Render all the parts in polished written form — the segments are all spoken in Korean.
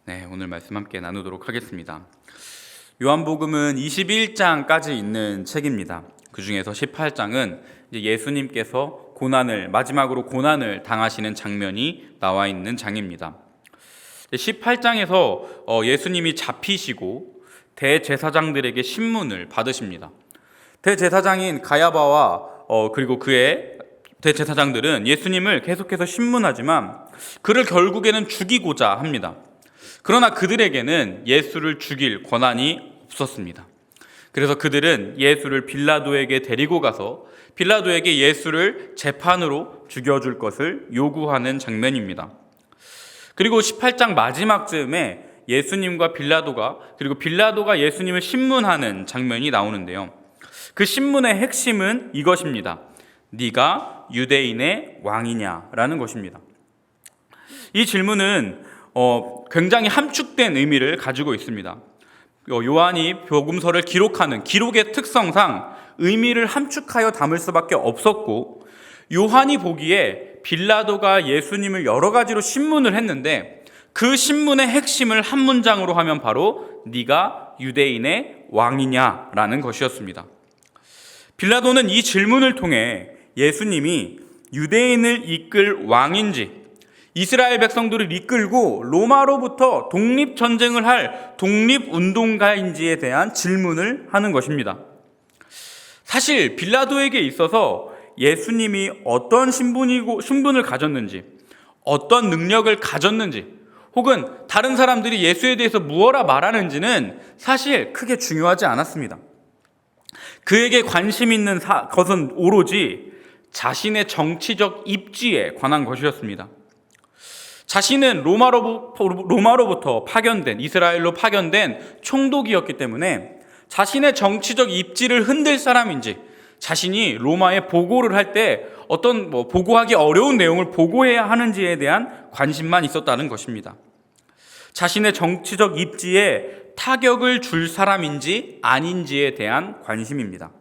네, 오늘 말씀 함께 나누도록 하겠습니다. 요한복음은 21장까지 있는 책입니다. 그 중에서 18장은 예수님께서 마지막으로 고난을 당하시는 장면이 나와 있는 장입니다. 18장에서 예수님이 잡히시고 대제사장들에게 신문을 받으십니다. 대제사장인 가야바와 그리고 그의 대제사장들은 예수님을 계속해서 신문하지만 그를 결국에는 죽이고자 합니다. 그러나 그들에게는 예수를 죽일 권한이 없었습니다. 그래서 그들은 예수를 빌라도에게 데리고 가서 빌라도에게 예수를 재판으로 죽여줄 것을 요구하는 장면입니다. 그리고 18장 마지막 즈음에 예수님과 빌라도가 그리고 빌라도가 예수님을 신문하는 장면이 나오는데요. 그 신문의 핵심은 이것입니다. 네가 유대인의 왕이냐라는 것입니다. 이 질문은 굉장히 함축된 의미를 가지고 있습니다. 요한이 복음서를 기록하는 기록의 특성상 의미를 함축하여 담을 수밖에 없었고, 요한이 보기에 빌라도가 예수님을 여러 가지로 신문을 했는데 그 신문의 핵심을 한 문장으로 하면 바로 네가 유대인의 왕이냐라는 것이었습니다. 빌라도는 이 질문을 통해 예수님이 유대인을 이끌 왕인지 이스라엘 백성들을 이끌고 로마로부터 독립전쟁을 할 독립운동가인지에 대한 질문을 하는 것입니다. 사실 빌라도에게 있어서 예수님이 어떤 신분을 가졌는지, 어떤 능력을 가졌는지, 혹은 다른 사람들이 예수에 대해서 무엇라 말하는지는 사실 크게 중요하지 않았습니다. 그에게 관심 있는 것은 오로지 자신의 정치적 입지에 관한 것이었습니다. 자신은 로마로부터 이스라엘로 파견된 총독이었기 때문에 자신의 정치적 입지를 흔들 사람인지, 자신이 로마에 보고를 할 때 어떤 보고하기 어려운 내용을 보고해야 하는지에 대한 관심만 있었다는 것입니다. 자신의 정치적 입지에 타격을 줄 사람인지 아닌지에 대한 관심입니다.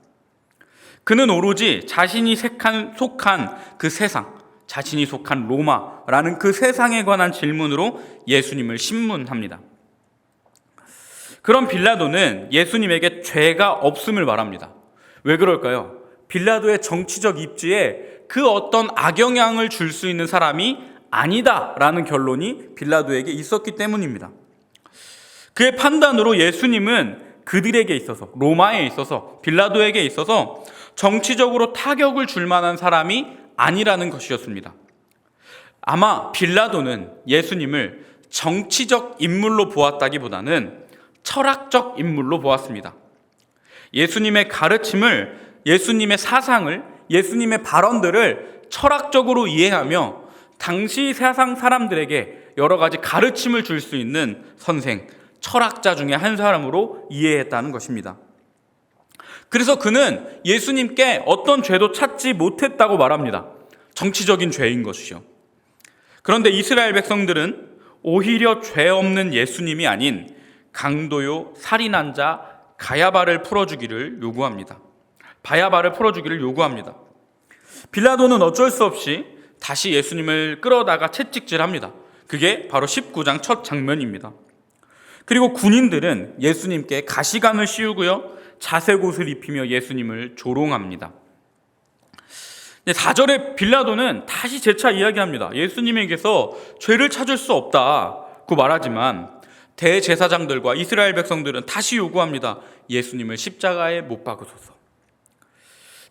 그는 오로지 자신이 속한 그 세상, 자신이 속한 로마라는 그 세상에 관한 질문으로 예수님을 신문합니다. 그런 빌라도는 예수님에게 죄가 없음을 말합니다. 왜 그럴까요? 빌라도의 정치적 입지에 그 어떤 악영향을 줄 수 있는 사람이 아니다라는 결론이 빌라도에게 있었기 때문입니다. 그의 판단으로 예수님은 그들에게 있어서, 로마에 있어서, 빌라도에게 있어서 정치적으로 타격을 줄 만한 사람이 아니라는 것이었습니다. 아마 빌라도는 예수님을 정치적 인물로 보았다기보다는 철학적 인물로 보았습니다. 예수님의 가르침을, 예수님의 사상을, 예수님의 발언들을 철학적으로 이해하며 당시 세상 사람들에게 여러 가지 가르침을 줄 수 있는 선생, 철학자 중에 한 사람으로 이해했다는 것입니다. 그래서 그는 예수님께 어떤 죄도 찾지 못했다고 말합니다. 정치적인 죄인 것이죠. 그런데 이스라엘 백성들은 오히려 죄 없는 예수님이 아닌 강도요 살인한 자 바야바를 풀어주기를 요구합니다. 빌라도는 어쩔 수 없이 다시 예수님을 끌어다가 채찍질합니다. 그게 바로 19장 첫 장면입니다. 그리고 군인들은 예수님께 가시관을 씌우고요, 자색 옷을 입히며 예수님을 조롱합니다. 4절에 빌라도는 다시 재차 이야기합니다. 예수님에게서 죄를 찾을 수 없다고 말하지만 대제사장들과 이스라엘 백성들은 다시 요구합니다. 예수님을 십자가에 못 박으소서.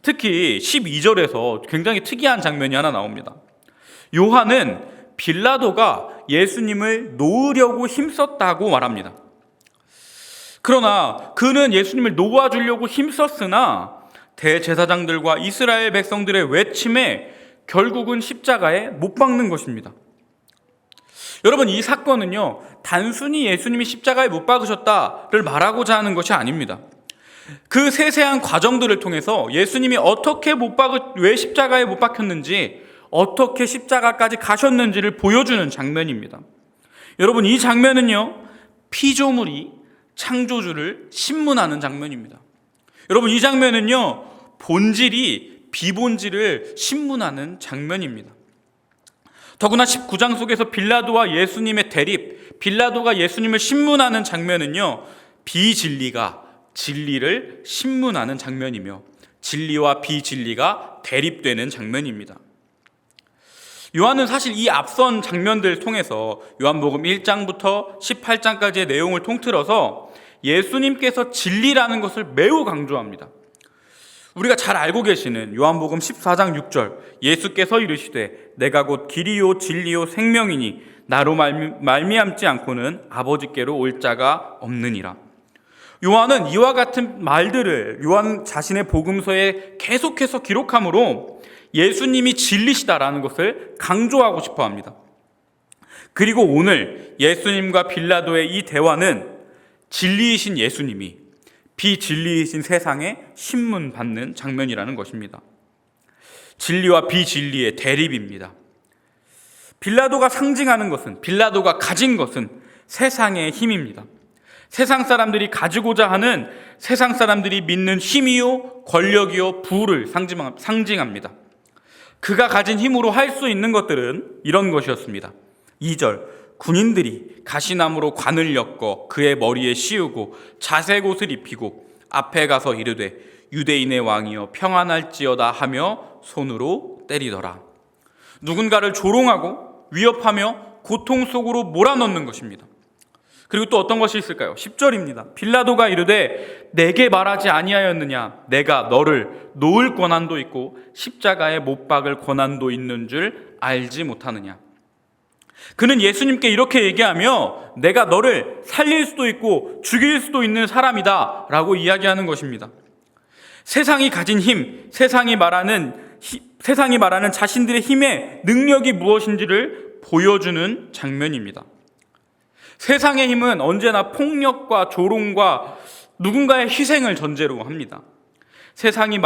특히 12절에서 굉장히 특이한 장면이 하나 나옵니다. 요한은 빌라도가 예수님을 놓으려고 힘썼다고 말합니다. 그러나 그는 예수님을 놓아주려고 힘썼으나 대제사장들과 이스라엘 백성들의 외침에 결국은 십자가에 못 박는 것입니다. 여러분, 이 사건은요, 단순히 예수님이 십자가에 못 박으셨다를 말하고자 하는 것이 아닙니다. 그 세세한 과정들을 통해서 예수님이 왜 십자가에 못 박혔는지, 어떻게 십자가까지 가셨는지를 보여주는 장면입니다. 여러분, 이 장면은요, 피조물이 창조주를 신문하는 장면입니다. 여러분, 이 장면은요, 본질이 비본질을 신문하는 장면입니다. 더구나 19장 속에서 빌라도와 예수님의 대립, 빌라도가 예수님을 신문하는 장면은요, 비진리가 진리를 신문하는 장면이며 진리와 비진리가 대립되는 장면입니다. 요한은 사실 이 앞선 장면들을 통해서 요한복음 1장부터 18장까지의 내용을 통틀어서 예수님께서 진리라는 것을 매우 강조합니다. 우리가 잘 알고 계시는 요한복음 14장 6절, 예수께서 이르시되 내가 곧 길이요 진리요 생명이니 나로 말미암지 않고는 아버지께로 올 자가 없느니라. 요한은 이와 같은 말들을 요한 자신의 복음서에 계속해서 기록함으로 예수님이 진리시다라는 것을 강조하고 싶어 합니다. 그리고 오늘 예수님과 빌라도의 이 대화는 진리이신 예수님이 비진리이신 세상에 신문받는 장면이라는 것입니다. 진리와 비진리의 대립입니다. 빌라도가 상징하는 것은, 빌라도가 가진 것은 세상의 힘입니다. 세상 사람들이 가지고자 하는, 세상 사람들이 믿는 힘이요 권력이요 부를 상징합니다. 그가 가진 힘으로 할 수 있는 것들은 이런 것이었습니다. 2절, 군인들이 가시나무로 관을 엮어 그의 머리에 씌우고 자색 옷을 입히고 앞에 가서 이르되 유대인의 왕이여 평안할지어다 하며 손으로 때리더라. 누군가를 조롱하고 위협하며 고통 속으로 몰아넣는 것입니다. 그리고 또 어떤 것이 있을까요? 10절입니다. 빌라도가 이르되 내게 말하지 아니하였느냐? 내가 너를 놓을 권한도 있고 십자가에 못 박을 권한도 있는 줄 알지 못하느냐? 그는 예수님께 이렇게 얘기하며 내가 너를 살릴 수도 있고 죽일 수도 있는 사람이다 라고 이야기하는 것입니다. 세상이 가진 힘, 세상이 말하는 자신들의 힘의 능력이 무엇인지를 보여주는 장면입니다. 세상의 힘은 언제나 폭력과 조롱과 누군가의 희생을 전제로 합니다. 세상이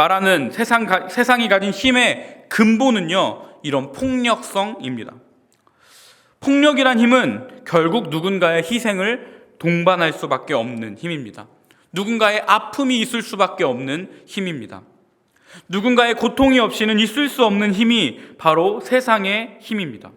가진 힘의 근본은요, 이런 폭력성입니다. 폭력이란 힘은 결국 누군가의 희생을 동반할 수밖에 없는 힘입니다. 누군가의 아픔이 있을 수밖에 없는 힘입니다. 누군가의 고통이 없이는 있을 수 없는 힘이 바로 세상의 힘입니다.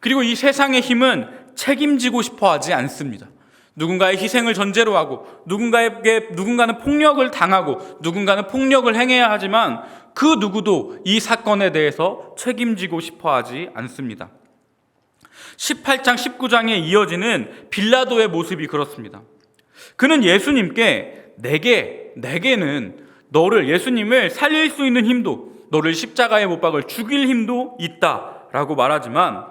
그리고 이 세상의 힘은 책임지고 싶어 하지 않습니다. 누군가의 희생을 전제로 하고 누군가는 폭력을 당하고 누군가는 폭력을 행해야 하지만 그 누구도 이 사건에 대해서 책임지고 싶어 하지 않습니다. 18장 19장에 이어지는 빌라도의 모습이 그렇습니다. 그는 예수님께 내게는 예수님을 살릴 수 있는 힘도, 너를 십자가에 못 박을 죽일 힘도 있다라고 말하지만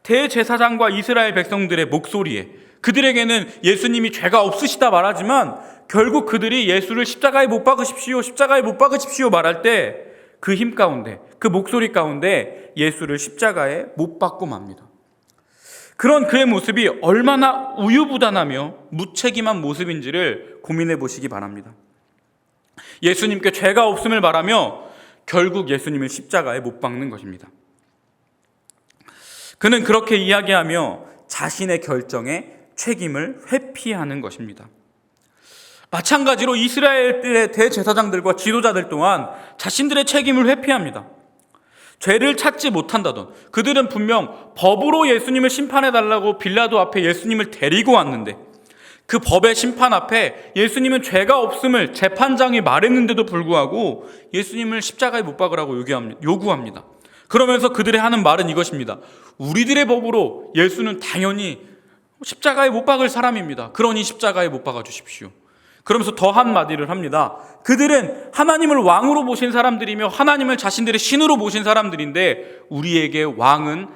대제사장과 이스라엘 백성들의 목소리에, 그들에게는 예수님이 죄가 없으시다 말하지만 결국 그들이 예수를 십자가에 못 박으십시오 말할 때 그 힘 가운데, 그 목소리 가운데 예수를 십자가에 못 박고 맙니다. 그런 그의 모습이 얼마나 우유부단하며 무책임한 모습인지를 고민해 보시기 바랍니다. 예수님께 죄가 없음을 말하며 결국 예수님을 십자가에 못 박는 것입니다. 그는 그렇게 이야기하며 자신의 결정에 책임을 회피하는 것입니다. 마찬가지로 이스라엘의 대제사장들과 지도자들 또한 자신들의 책임을 회피합니다. 죄를 찾지 못한다던, 그들은 분명 법으로 예수님을 심판해달라고 빌라도 앞에 예수님을 데리고 왔는데 그 법의 심판 앞에 예수님은 죄가 없음을 재판장이 말했는데도 불구하고 예수님을 십자가에 못 박으라고 요구합니다. 그러면서 그들이 하는 말은 이것입니다. 우리들의 법으로 예수는 당연히 십자가에 못 박을 사람입니다. 그러니 십자가에 못 박아 주십시오. 그러면서 더 한마디를 합니다. 그들은 하나님을 왕으로 모신 사람들이며 하나님을 자신들의 신으로 모신 사람들인데 우리에게 왕은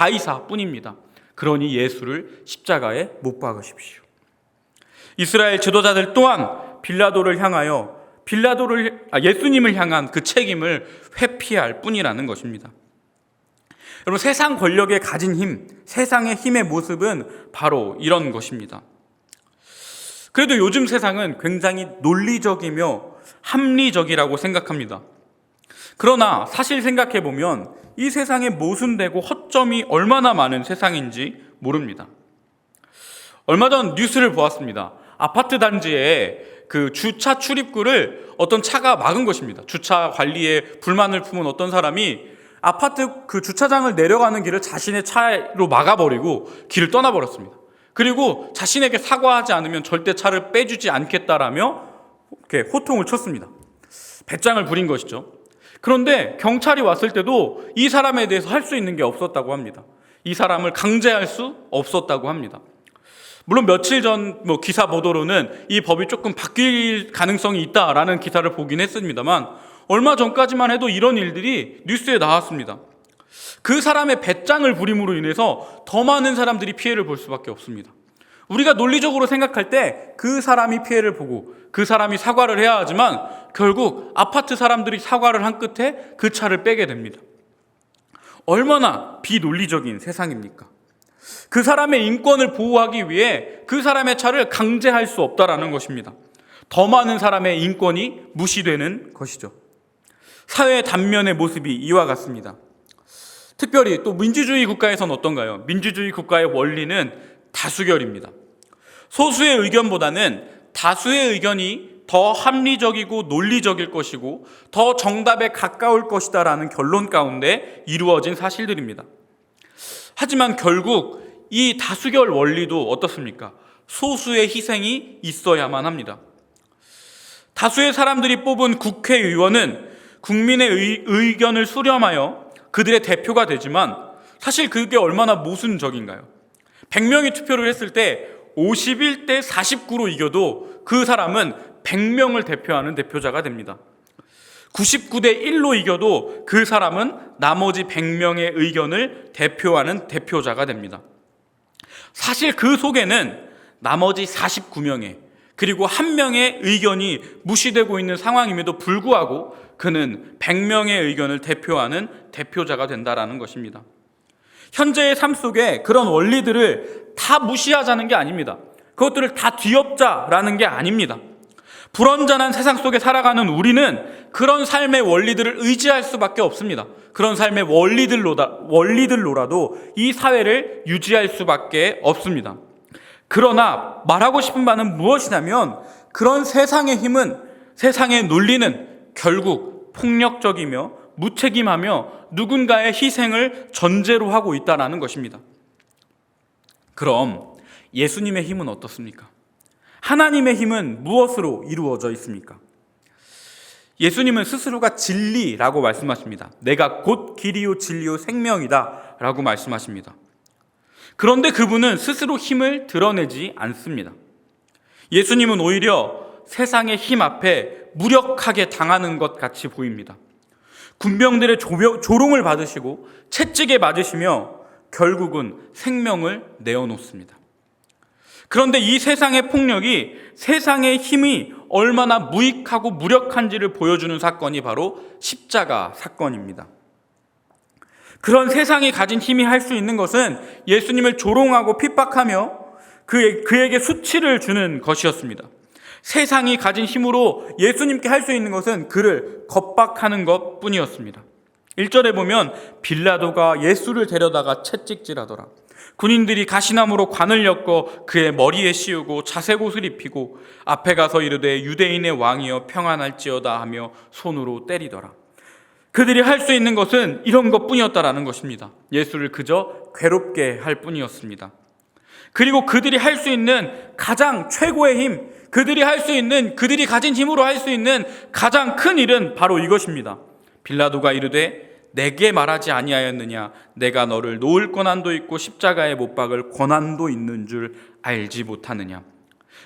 가이사뿐입니다. 그러니 예수를 십자가에 못 박으십시오. 이스라엘 지도자들 또한 예수님을 향한 그 책임을 회피할 뿐이라는 것입니다. 여러분, 세상 권력에 가진 힘, 세상의 힘의 모습은 바로 이런 것입니다. 그래도 요즘 세상은 굉장히 논리적이며 합리적이라고 생각합니다. 그러나 사실 생각해보면 이 세상에 모순되고 허점이 얼마나 많은 세상인지 모릅니다. 얼마 전 뉴스를 보았습니다. 아파트 단지에 그 주차 출입구를 어떤 차가 막은 것입니다. 주차 관리에 불만을 품은 어떤 사람이 아파트 그 주차장을 내려가는 길을 자신의 차로 막아버리고 길을 떠나버렸습니다. 그리고 자신에게 사과하지 않으면 절대 차를 빼주지 않겠다라며 이렇게 호통을 쳤습니다. 배짱을 부린 것이죠. 그런데 경찰이 왔을 때도 이 사람에 대해서 할 수 있는 게 없었다고 합니다. 이 사람을 강제할 수 없었다고 합니다. 물론 며칠 전 기사 보도로는 이 법이 조금 바뀔 가능성이 있다라는 기사를 보긴 했습니다만, 얼마 전까지만 해도 이런 일들이 뉴스에 나왔습니다. 그 사람의 배짱을 부림으로 인해서 더 많은 사람들이 피해를 볼 수밖에 없습니다. 우리가 논리적으로 생각할 때 그 사람이 피해를 보고 그 사람이 사과를 해야 하지만, 결국 아파트 사람들이 사과를 한 끝에 그 차를 빼게 됩니다. 얼마나 비논리적인 세상입니까? 그 사람의 인권을 보호하기 위해 그 사람의 차를 강제할 수 없다라는 것입니다. 더 많은 사람의 인권이 무시되는 것이죠. 사회의 단면의 모습이 이와 같습니다. 특별히 또 민주주의 국가에서는 어떤가요? 민주주의 국가의 원리는 다수결입니다. 소수의 의견보다는 다수의 의견이 더 합리적이고 논리적일 것이고 더 정답에 가까울 것이다라는 결론 가운데 이루어진 사실들입니다. 하지만 결국 이 다수결 원리도 어떻습니까? 소수의 희생이 있어야만 합니다. 다수의 사람들이 뽑은 국회의원은 국민의 의견을 수렴하여 그들의 대표가 되지만, 사실 그게 얼마나 모순적인가요? 100명이 투표를 했을 때 51대 49로 이겨도 그 사람은 100명을 대표하는 대표자가 됩니다. 99대 1로 이겨도 그 사람은 나머지 100명의 의견을 대표하는 대표자가 됩니다. 사실 그 속에는 나머지 49명의, 그리고 1명의 의견이 무시되고 있는 상황임에도 불구하고 그는 100명의 의견을 대표하는 대표자가 된다라는 것입니다. 현재의 삶 속에 그런 원리들을 다 무시하자는 게 아닙니다. 그것들을 다 뒤엎자라는 게 아닙니다. 불완전한 세상 속에 살아가는 우리는 그런 삶의 원리들을 의지할 수밖에 없습니다. 그런 삶의 원리들로라도 이 사회를 유지할 수밖에 없습니다. 그러나 말하고 싶은 바는 무엇이냐면, 그런 세상의 힘은, 세상의 논리는 결국 폭력적이며 무책임하며 누군가의 희생을 전제로 하고 있다는 것입니다. 그럼 예수님의 힘은 어떻습니까? 하나님의 힘은 무엇으로 이루어져 있습니까? 예수님은 스스로가 진리라고 말씀하십니다. 내가 곧 길이요 진리요 생명이다 라고 말씀하십니다. 그런데 그분은 스스로 힘을 드러내지 않습니다. 예수님은 오히려 세상의 힘 앞에 무력하게 당하는 것 같이 보입니다. 군병들의 조롱을 받으시고 채찍에 맞으시며 결국은 생명을 내어놓습니다. 그런데 이 세상의 폭력이, 세상의 힘이 얼마나 무익하고 무력한지를 보여주는 사건이 바로 십자가 사건입니다. 그런 세상이 가진 힘이 할 수 있는 것은 예수님을 조롱하고 핍박하며 그에게 수치를 주는 것이었습니다. 세상이 가진 힘으로 예수님께 할 수 있는 것은 그를 겁박하는 것뿐이었습니다. 1절에 보면 빌라도가 예수를 데려다가 채찍질하더라. 군인들이 가시나무로 관을 엮어 그의 머리에 씌우고 자색옷을 입히고 앞에 가서 이르되 유대인의 왕이여 평안할지어다 하며 손으로 때리더라. 그들이 할 수 있는 것은 이런 것뿐이었다라는 것입니다. 예수를 그저 괴롭게 할 뿐이었습니다. 그리고 그들이 할 수 있는 가장 최고의 힘, 그들이 가진 힘으로 할 수 있는 가장 큰 일은 바로 이것입니다. 빌라도가 이르되 내게 말하지 아니하였느냐? 내가 너를 놓을 권한도 있고 십자가에 못 박을 권한도 있는 줄 알지 못하느냐?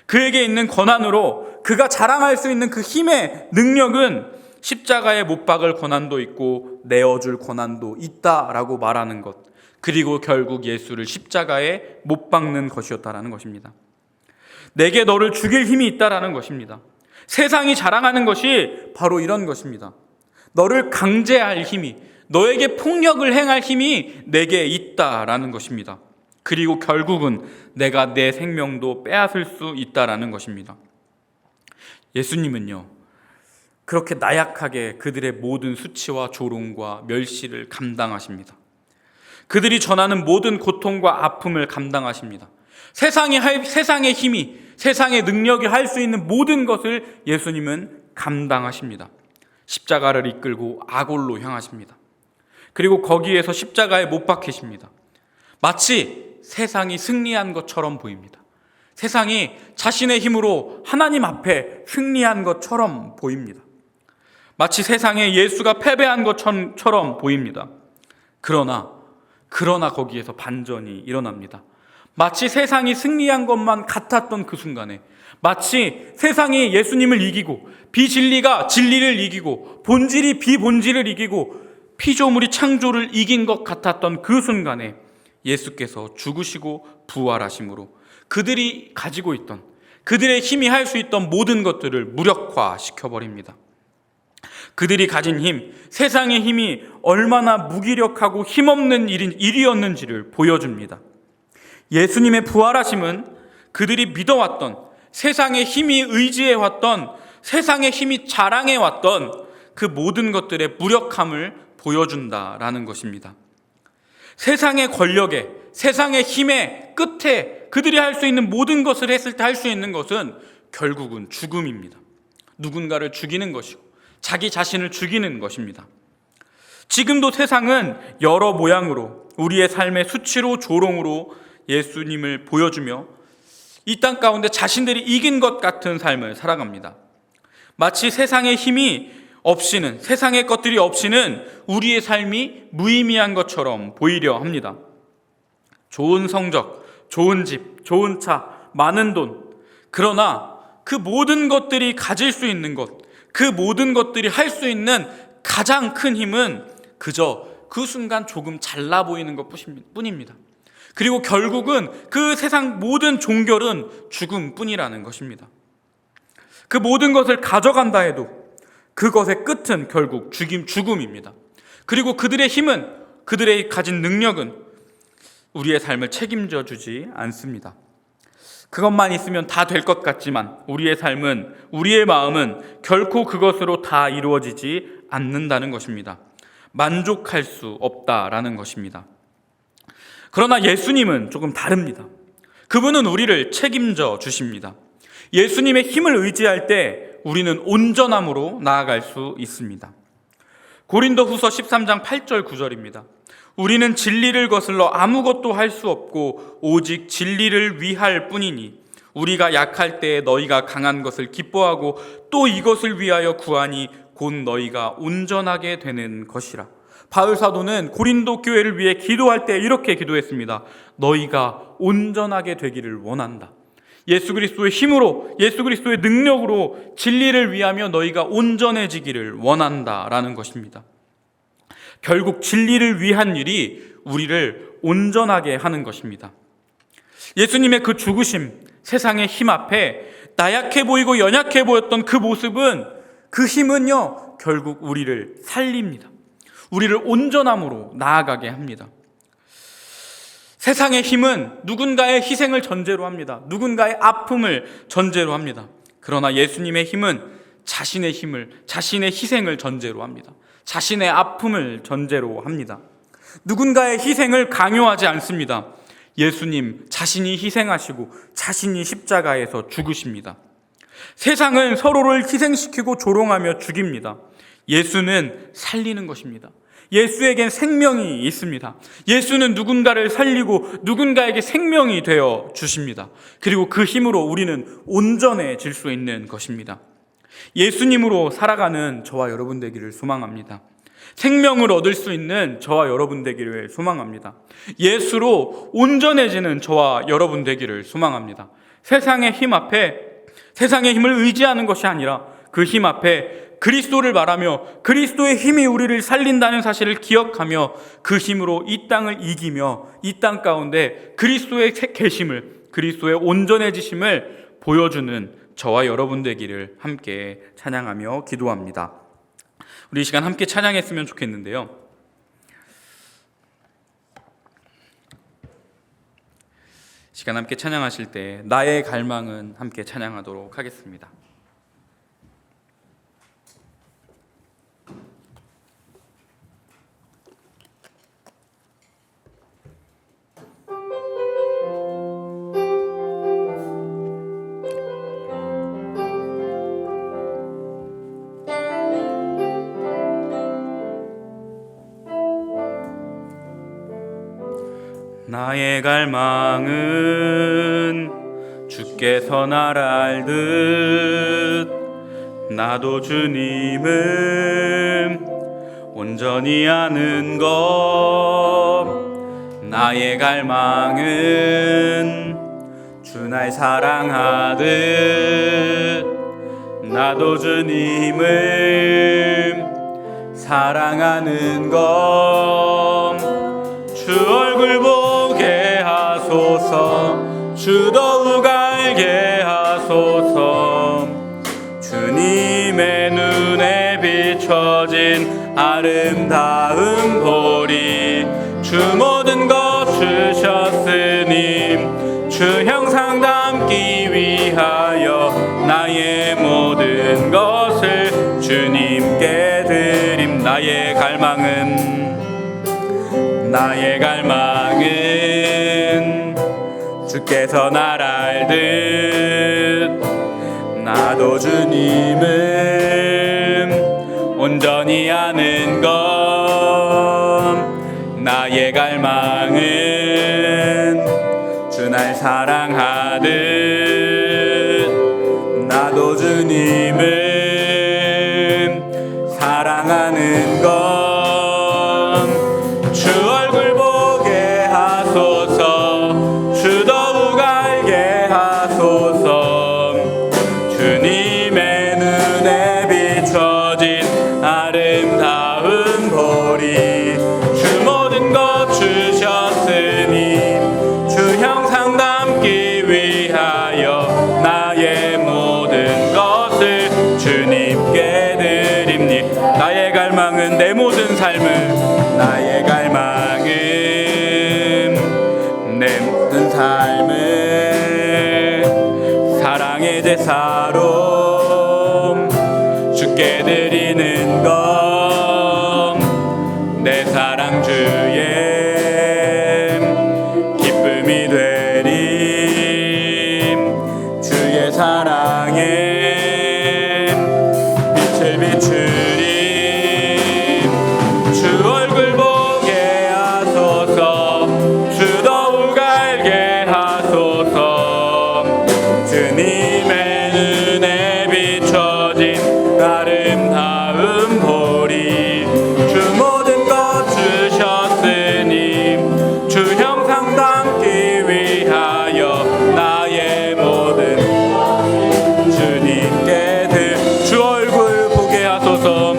그에게 있는 권한으로 그가 자랑할 수 있는 그 힘의 능력은 십자가에 못 박을 권한도 있고 내어줄 권한도 있다라고 말하는 것, 그리고 결국 예수를 십자가에 못 박는 것이었다라는 것입니다. 내게 너를 죽일 힘이 있다라는 것입니다. 세상이 자랑하는 것이 바로 이런 것입니다. 너를 강제할 힘이, 너에게 폭력을 행할 힘이 내게 있다라는 것입니다. 그리고 결국은 내가 내 생명도 빼앗을 수 있다라는 것입니다. 예수님은요, 그렇게 나약하게 그들의 모든 수치와 조롱과 멸시를 감당하십니다. 그들이 전하는 모든 고통과 아픔을 감당하십니다. 세상의 힘이, 세상의 능력이 할 수 있는 모든 것을 예수님은 감당하십니다. 십자가를 이끌고 아골로 향하십니다. 그리고 거기에서 십자가에 못 박히십니다. 마치 세상이 승리한 것처럼 보입니다. 세상이 자신의 힘으로 하나님 앞에 승리한 것처럼 보입니다. 마치 세상에 예수가 패배한 것처럼 보입니다. 그러나 거기에서 반전이 일어납니다. 마치 세상이 승리한 것만 같았던 그 순간에, 마치 세상이 예수님을 이기고 비진리가 진리를 이기고 본질이 비본질을 이기고 피조물이 창조를 이긴 것 같았던 그 순간에 예수께서 죽으시고 부활하심으로 그들이 가지고 있던, 그들의 힘이 할 수 있던 모든 것들을 무력화시켜버립니다. 그들이 가진 힘, 세상의 힘이 얼마나 무기력하고 힘없는 일이었는지를 보여줍니다. 예수님의 부활하심은 그들이 믿어왔던, 세상의 힘이 의지해왔던, 세상의 힘이 자랑해왔던 그 모든 것들의 무력함을 보여준다라는 것입니다. 세상의 권력에, 세상의 힘의 끝에 그들이 할 수 있는 모든 것을 했을 때 할 수 있는 것은 결국은 죽음입니다. 누군가를 죽이는 것이고 자기 자신을 죽이는 것입니다. 지금도 세상은 여러 모양으로 우리의 삶의 수치로 조롱으로 예수님을 보여주며 이 땅 가운데 자신들이 이긴 것 같은 삶을 살아갑니다. 마치 세상의 힘이 없이는, 세상의 것들이 없이는 우리의 삶이 무의미한 것처럼 보이려 합니다. 좋은 성적, 좋은 집, 좋은 차, 많은 돈, 그러나 그 모든 것들이 가질 수 있는 것, 그 모든 것들이 할 수 있는 가장 큰 힘은 그저 그 순간 조금 잘나 보이는 것 뿐입니다. 그리고 결국은 그 세상 모든 종결은 죽음뿐이라는 것입니다. 그 모든 것을 가져간다 해도 그것의 끝은 결국 죽음입니다. 그리고 그들의 힘은, 그들의 가진 능력은 우리의 삶을 책임져 주지 않습니다. 그것만 있으면 다 될 것 같지만 우리의 삶은, 우리의 마음은 결코 그것으로 다 이루어지지 않는다는 것입니다. 만족할 수 없다라는 것입니다. 그러나 예수님은 조금 다릅니다. 그분은 우리를 책임져 주십니다. 예수님의 힘을 의지할 때 우리는 온전함으로 나아갈 수 있습니다. 고린도후서 13장 8절 9절입니다. 우리는 진리를 거슬러 아무것도 할 수 없고 오직 진리를 위할 뿐이니 우리가 약할 때에 너희가 강한 것을 기뻐하고 또 이것을 위하여 구하니 곧 너희가 온전하게 되는 것이라. 바울 사도는 고린도 교회를 위해 기도할 때 이렇게 기도했습니다. 너희가 온전하게 되기를 원한다. 예수 그리스도의 힘으로, 예수 그리스도의 능력으로 진리를 위하며 너희가 온전해지기를 원한다라는 것입니다. 결국 진리를 위한 일이 우리를 온전하게 하는 것입니다. 예수님의 그 죽으심, 세상의 힘 앞에 나약해 보이고 연약해 보였던 그 모습은, 그 힘은요, 결국 우리를 살립니다. 우리를 온전함으로 나아가게 합니다. 세상의 힘은 누군가의 희생을 전제로 합니다. 누군가의 아픔을 전제로 합니다. 그러나 예수님의 힘은 자신의 힘을, 자신의 희생을 전제로 합니다. 자신의 아픔을 전제로 합니다. 누군가의 희생을 강요하지 않습니다. 예수님 자신이 희생하시고 자신이 십자가에서 죽으십니다. 세상은 서로를 희생시키고 조롱하며 죽입니다. 예수는 살리는 것입니다. 예수에겐 생명이 있습니다. 예수는 누군가를 살리고 누군가에게 생명이 되어 주십니다. 그리고 그 힘으로 우리는 온전해질 수 있는 것입니다. 예수님으로 살아가는 저와 여러분 되기를 소망합니다. 생명을 얻을 수 있는 저와 여러분 되기를 소망합니다. 예수로 온전해지는 저와 여러분 되기를 소망합니다. 세상의 힘 앞에, 세상의 힘을 의지하는 것이 아니라 그 힘 앞에 그리스도를 말하며 그리스도의 힘이 우리를 살린다는 사실을 기억하며 그 힘으로 이 땅을 이기며 이 땅 가운데 그리스도의 계심을, 그리스도의 온전해지심을 보여주는 저와 여러분 되기를 함께 찬양하며 기도합니다. 우리 이 시간 함께 찬양했으면 좋겠는데요. 시간 함께 찬양하실 때 나의 갈망은 함께 찬양하도록 하겠습니다. 나의 갈망은 주께서 날 알듯 나도 주님을 온전히 아는 것. 나의 갈망은 주 날 사랑하듯 나도 주님을 사랑하는 것. 주 얼굴 보게 하소서. 주 더욱 알게 하소서. 주님의 눈에 비춰진 아름다운 보리. 주 모든 것 주셨으니 주 형상 담기 위하여 나의 모든 것을 주님께 드림. 나의 갈망은 주께서 날 알듯 나도 주님을 온전히 아는 것. 나의 갈망은 주 날 사랑하듯 나도 주님을 사랑하는 것. 주 얼굴 보게 하소서. 주 더욱 알게 하소서. 주님의 눈에 비춰진 아름다운 보리. 주 모든 것 주셨으니 주 형상 담기 위하여 나의 모든 것을 주님께 드립니. 나의 갈망은 내 모든 삶을, 나의 갈망은 내 모든 삶을 사랑의 제사로 주께 드리는 것. 내 사랑 주의 기쁨이 되림. 주의 사랑에 빛을 비추림. 주 얼굴 보게 하소서. 주 더욱 알게 하소서. 주님의 눈에 비춰진 아름다운 보리. 주 모든 것 주셨으니 주 형상 담기 위하여 나의 모든 주님께 주 얼굴 보게 하소서.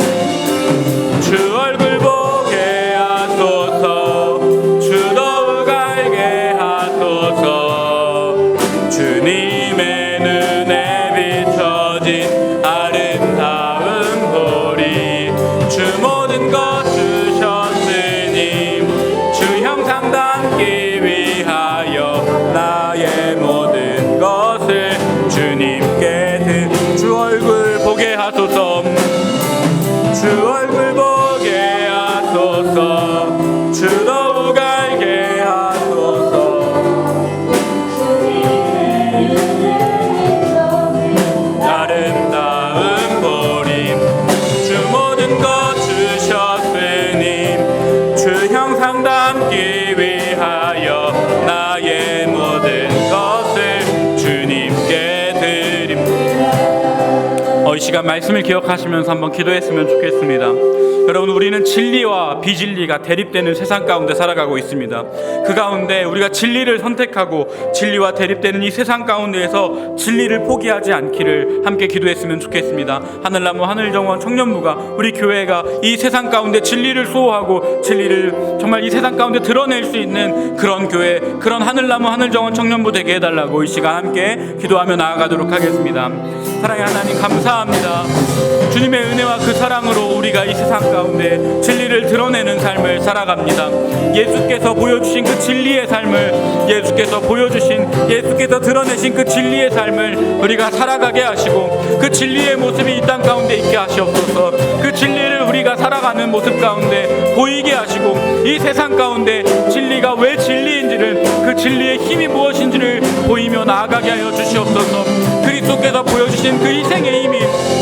주 얼굴 보게 하소서. 주 더욱 알게 하소서. 주님의 눈에 비춰진 아름다운 보리. 주 모든 것 주셨으니 주 형상 담기 위하여 나의 모든 것을 주님께 주 얼굴 보게 하소서. 주 얼굴 보게 하소서. 주 더욱 알게 하소서. 아름다운 보리. 주 모든 것 주셨으니 주 형상 담기 위하여 나의 모든 것을 주님께 드립니다. 이 시간 말씀을 기억하시면서 한번 기도했으면 좋겠습니다. 여러분, 우리는 진리와 비진리가 대립되는 세상 가운데 살아가고 있습니다. 그 가운데 우리가 진리를 선택하고 진리와 대립되는 이 세상 가운데에서 진리를 포기하지 않기를 함께 기도했으면 좋겠습니다. 하늘나무 하늘정원 청년부가, 우리 교회가 이 세상 가운데 진리를 수호하고 진리를 정말 이 세상 가운데 드러낼 수 있는 그런 교회, 그런 하늘나무 하늘정원 청년부 되게 해달라고 이 시간 함께 기도하며 나아가도록 하겠습니다. 사랑의 하나님, 감사합니다. 주님의 은혜와 그 사랑으로 우리가 이 세상 가운데 진리를 드러내는 삶을 살아갑니다. 예수께서 보여주신 그 진리의 삶을, 예수께서 드러내신 그 진리의 삶을 우리가 살아가게 하시고, 그 진리의 모습이 이 땅 가운데 있게 하시옵소서. 그 진리를 우리가 살아가는 모습 가운데 보이게 하시고, 이 세상 가운데 진리가 왜 진리인지를, 그 진리의 힘이 무엇인지를 보이며 나아가게 하여 주시옵소서. 그리스도께서 보여주신 그 희생의 힘이,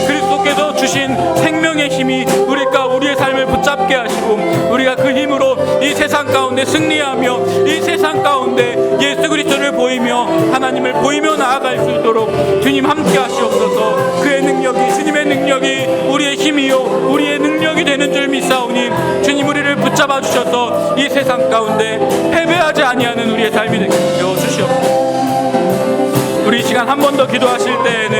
그리스도께서 주신 생명의 힘이 우리의 삶을 붙잡게 하시고 우리가 그 힘으로 이 세상 가운데 승리하며 이 세상 가운데 예수 그리스도를 보이며 하나님을 보이며 나아갈 수 있도록 주님 함께 하시옵소서. 그의 능력이, 주님의 능력이 우리의 힘이요 우리의 능력이 되는 줄 믿사오니 주님 우리를 붙잡아 주셔서 이 세상 가운데 패배하지 아니하는 우리의 삶이 되게 하여 주시옵소서. 우리 이 시간 한 번 더 기도하실 때에는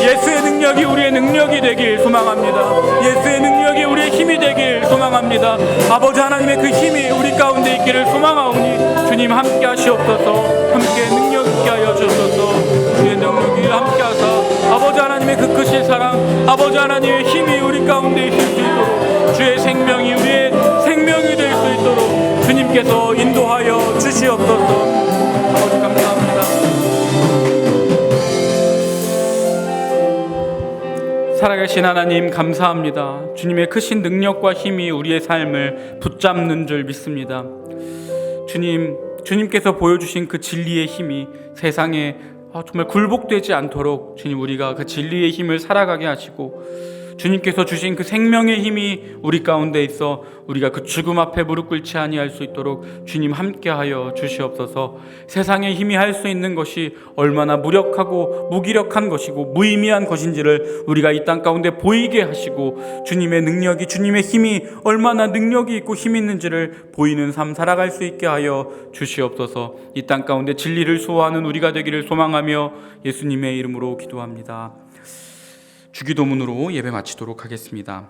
예수의 능력이 우리의 능력이 되길 소망합니다. 예수의 능력이 우리의 힘이 되길 소망합니다. 아버지 하나님의 그 힘이 우리 가운데 있기를 소망하오니 주님 함께 하시옵소서. 함께 능력 있게 하여 주옵소서. 주의 능력이 함께 하사 아버지 하나님의 그 크신 사랑, 아버지 하나님의 힘이 우리 가운데 있을 수 있도록 주의 생명이 우리의 생명이 될 수 있도록 주님께서 인도하여 주시옵소서. 아버지 감사합니다. 살아계신 하나님 감사합니다. 주님의 크신 능력과 힘이 우리의 삶을 붙잡는 줄 믿습니다. 주님께서 보여주신 그 진리의 힘이 세상에 정말 굴복되지 않도록 주님 우리가 그 진리의 힘을 살아가게 하시고 주님께서 주신 그 생명의 힘이 우리 가운데 있어 우리가 그 죽음 앞에 무릎 꿇지 아니할 수 있도록 주님 함께하여 주시옵소서. 세상의 힘이 할 수 있는 것이 얼마나 무력하고 무기력한 것이고 무의미한 것인지를 우리가 이 땅 가운데 보이게 하시고 주님의 능력이, 주님의 힘이 얼마나 능력이 있고 힘이 있는지를 보이는 삶 살아갈 수 있게 하여 주시옵소서. 이 땅 가운데 진리를 수호하는 우리가 되기를 소망하며 예수님의 이름으로 기도합니다. 주기도문으로 예배 마치도록 하겠습니다.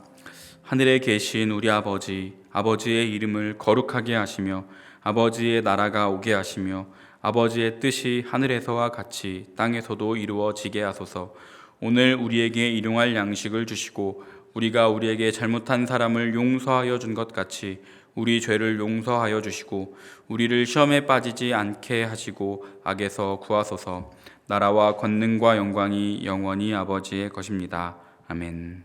하늘에 계신 우리 아버지, 아버지의 이름을 거룩하게 하시며 아버지의 나라가 오게 하시며 아버지의 뜻이 하늘에서와 같이 땅에서도 이루어지게 하소서. 오늘 우리에게 일용할 양식을 주시고 우리가 우리에게 잘못한 사람을 용서하여 준 것 같이 우리 죄를 용서하여 주시고 우리를 시험에 빠지지 않게 하시고 악에서 구하소서. 나라와 권능과 영광이 영원히 아버지의 것입니다. 아멘.